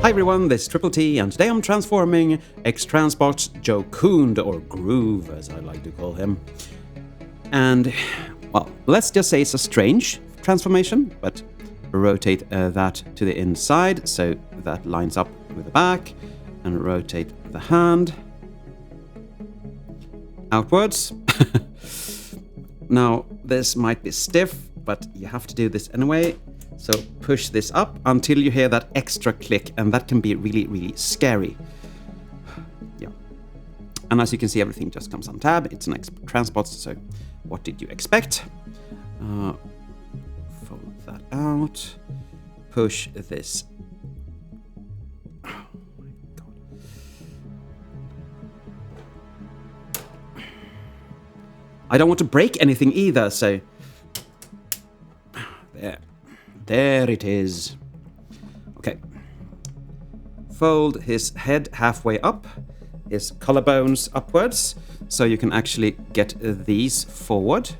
Hi everyone, this is Triple T, and today I'm transforming X-Transbots Jocund, or Groove as I like to call him. And, well, let's just say it's a strange transformation, but rotate that to the inside so that lines up with the back, and rotate the hand outwards. Now, this might be stiff, but you have to do this anyway. So push this up until you hear that extra click, and that can be really, really scary. Yeah. And as you can see, everything just comes on tab. It's an X-Transbots, so what did you expect? Fold that out. Push this. Oh my God. I don't want to break anything either, so... There. There it is. Okay. Fold his head halfway up, his collarbones upwards, so you can actually get these forward,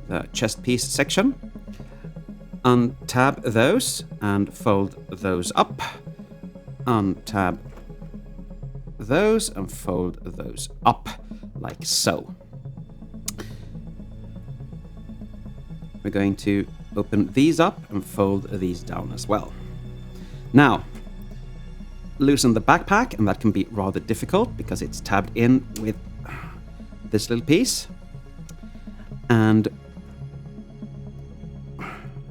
the chest piece section. Untab those and fold those up. Untab those and fold those up, like so. We're going to open these up and fold these down as well. Now, loosen the backpack, and that can be rather difficult because it's tabbed in with this little piece. And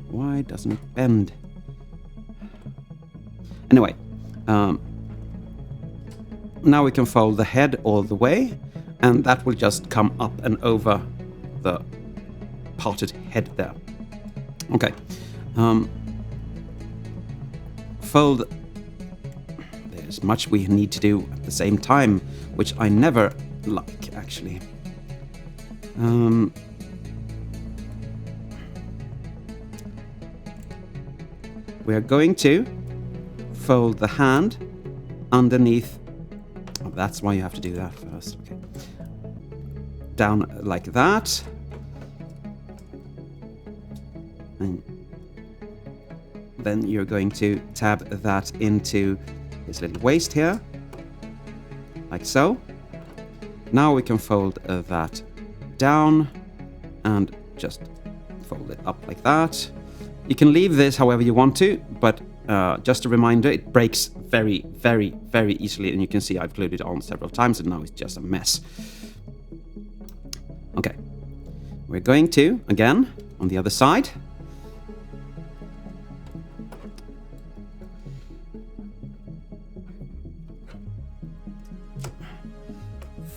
why doesn't it bend? Anyway, now we can fold the head all the way, and that will just come up and over the parted head there. Okay. Fold. There's much we need to do at the same time, which I never like, actually. We are going to fold the hand underneath. Oh, that's why you have to do that first. Okay. Down like that. And then you're going to tab that into his little waist here, like so. Now we can fold that down and just fold it up like that. You can leave this however you want to, but just a reminder, it breaks very, very, very easily, and you can see I've glued it on several times and now it's just a mess. Okay, we're going to, again, on the other side,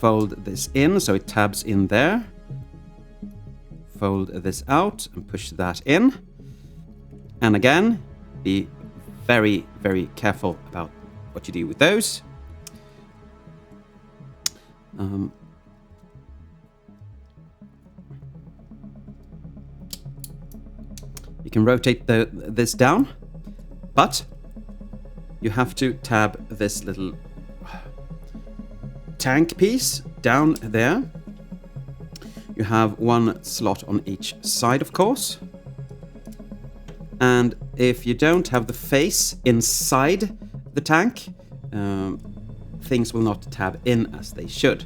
fold this in so it tabs in there. Fold this out and push that in. And again, be very, very careful about what you do with those. You can rotate this down, but you have to tab this little tank piece down there. You have one slot on each side, of course. And if you don't have the face inside the tank, things will not tab in as they should.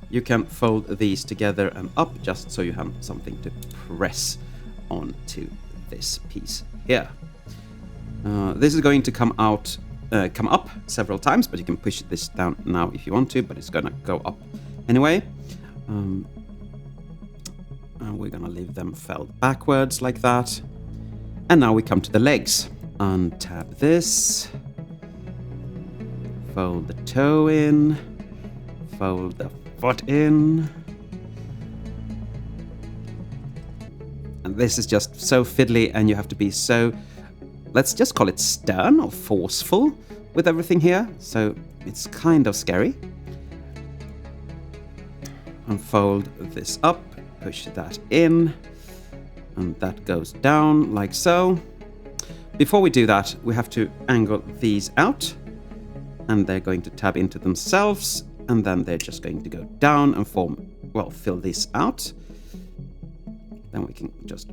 You can fold these together and up just so you have something to press onto this piece here. This is going to come up several times, but you can push this down now if you want to, but it's gonna go up anyway. And we're gonna leave them felled backwards like that. And now we come to the legs. Untab this. Fold the toe in. Fold the foot in. And this is just so fiddly, and you have to be so, let's just call it stern or forceful with everything here. So it's kind of scary. Unfold this up, push that in, and that goes down like so. Before we do that, we have to angle these out, and they're going to tab into themselves, and then they're just going to go down and form, well, fill this out. Then we can just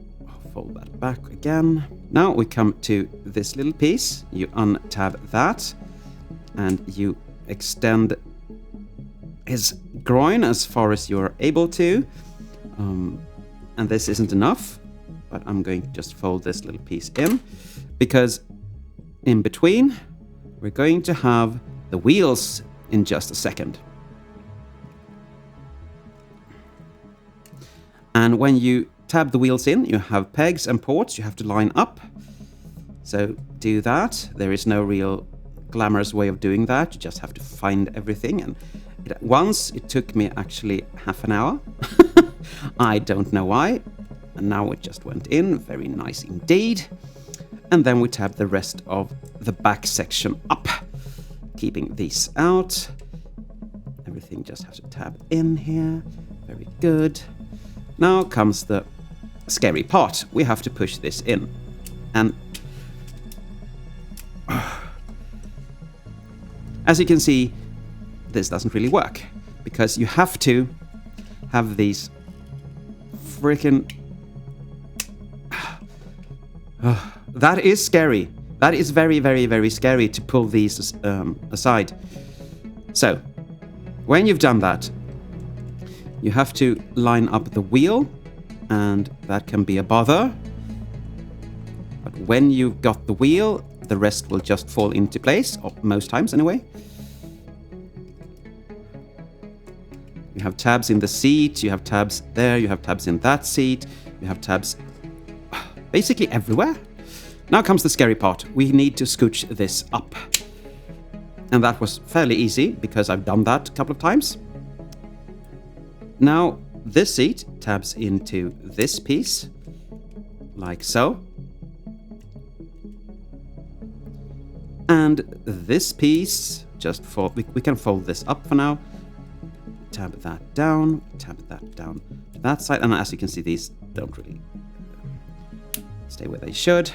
fold that back again. Now we come to this little piece. You untab that, and you extend his groin as far as you're able to. And this isn't enough, but I'm going to just fold this little piece in, because in between we're going to have the wheels in just a second. And when you tab the wheels in, you have pegs and ports you have to line up. So do that. There is no real glamorous way of doing that. You just have to find everything. And once it took me actually half an hour. I don't know why. And now it just went in. Very nice indeed. And then we tab the rest of the back section up, keeping these out. Everything just has to tab in here. Very good. Now comes the scary part. We have to push this in. And as you can see, this doesn't really work, because you have to have these freaking... that is scary. That is very, very, very scary to pull these aside. So, when you've done that, you have to line up the wheel, and that can be a bother. But when you've got the wheel, the rest will just fall into place, or most times anyway. You have tabs in the seat, you have tabs there, you have tabs in that seat, you have tabs basically everywhere. Now comes the scary part. We need to scooch this up. And that was fairly easy, because I've done that a couple of times. Now, this seat tabs into this piece, like so. And this piece, just we can fold this up for now. Tab that down to that side. And as you can see, these don't really stay where they should.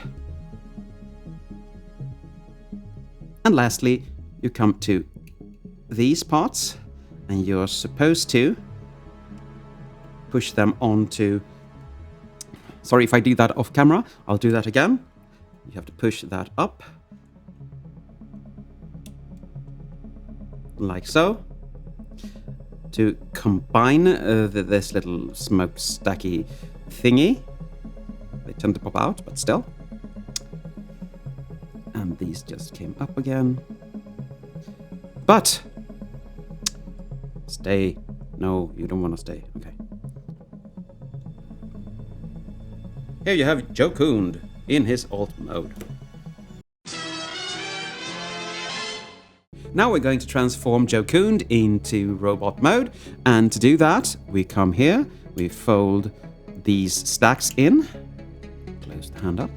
And lastly, you come to these parts, and you're supposed to push them onto... Sorry if I do that off camera. I'll do that again. You have to push that up. Like so. To combine this little smokestacky thingy. They tend to pop out, but still. And these just came up again. But... Stay. No, you don't want to stay. Okay. Here you have Jocund in his alt mode. Now we're going to transform Jocund into robot mode, and to do that, we come here, we fold these stacks in, close the hand up,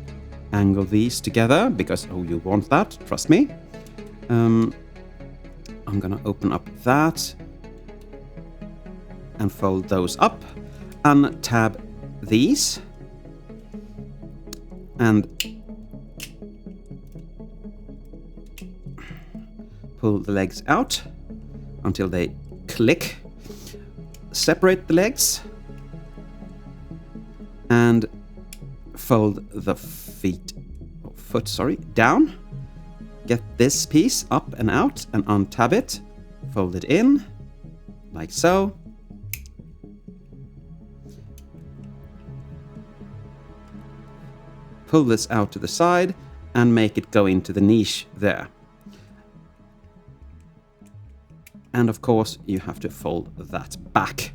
angle these together, because, oh, you want that, trust me. I'm gonna open up that, and fold those up, and tab these, and pull the legs out until they click. Separate the legs and fold the foot down. Get this piece up and out and untab it. Fold it in like so. Pull this out to the side and make it go into the niche there. And of course, you have to fold that back.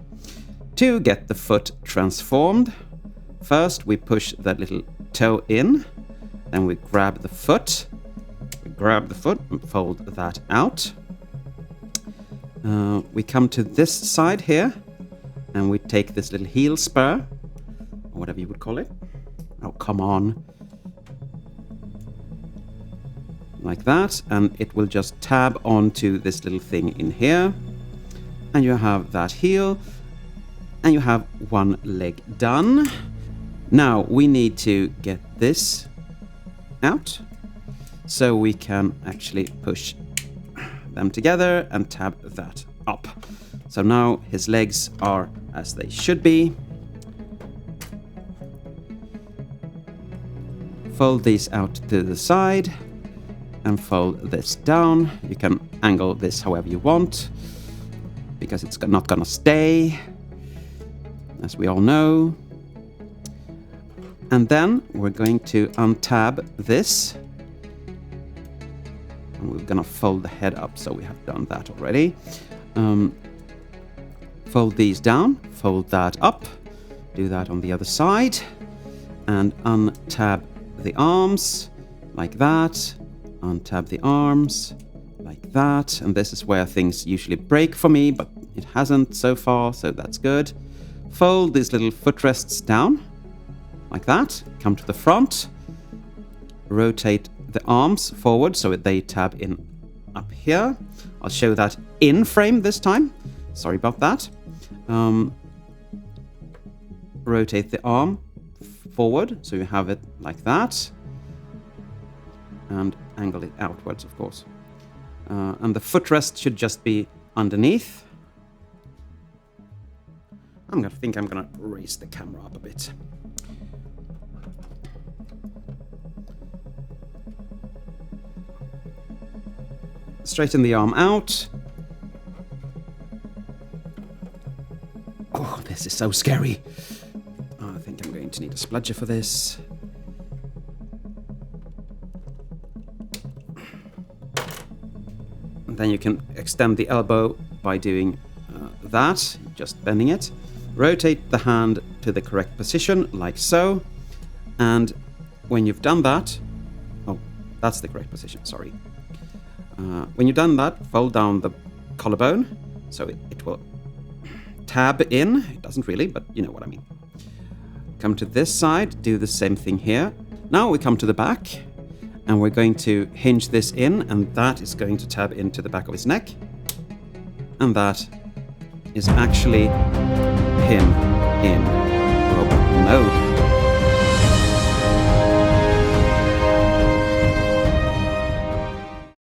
To get the foot transformed, first we push that little toe in, then we grab the foot. We grab the foot and fold that out. We come to this side here, and we take this little heel spur, or whatever you would call it. Oh, come on. Like that, and it will just tab onto this little thing in here. And you have that heel, and you have one leg done. Now we need to get this out, so we can actually push them together and tab that up. So now his legs are as they should be. Fold these out to the side. and fold this down. You can angle this however you want, because it's not gonna stay, as we all know. And then we're going to untab this. And we're gonna fold the head up, so we have done that already. Fold these down, fold that up, do that on the other side, and untab the arms, like that, untab the arms, like that, and this is where things usually break for me, but it hasn't so far, so that's good. Fold these little footrests down, like that, come to the front, rotate the arms forward so they tab in up here. I'll show that in frame this time, sorry about that. Rotate the arm forward so you have it like that, and angle it outwards, of course. And the footrest should just be underneath. I think I'm gonna raise the camera up a bit. Straighten the arm out. Oh, this is so scary. I think I'm going to need a spludger for this. And then you can extend the elbow by doing that, just bending it. Rotate the hand to the correct position, like so. And when you've done that... Oh, that's the correct position, sorry. When you've done that, fold down the collarbone, so it will tab in. It doesn't really, but you know what I mean. Come to this side, do the same thing here. Now we come to the back, and we're going to hinge this in, and that is going to tab into the back of his neck. And that is actually him in.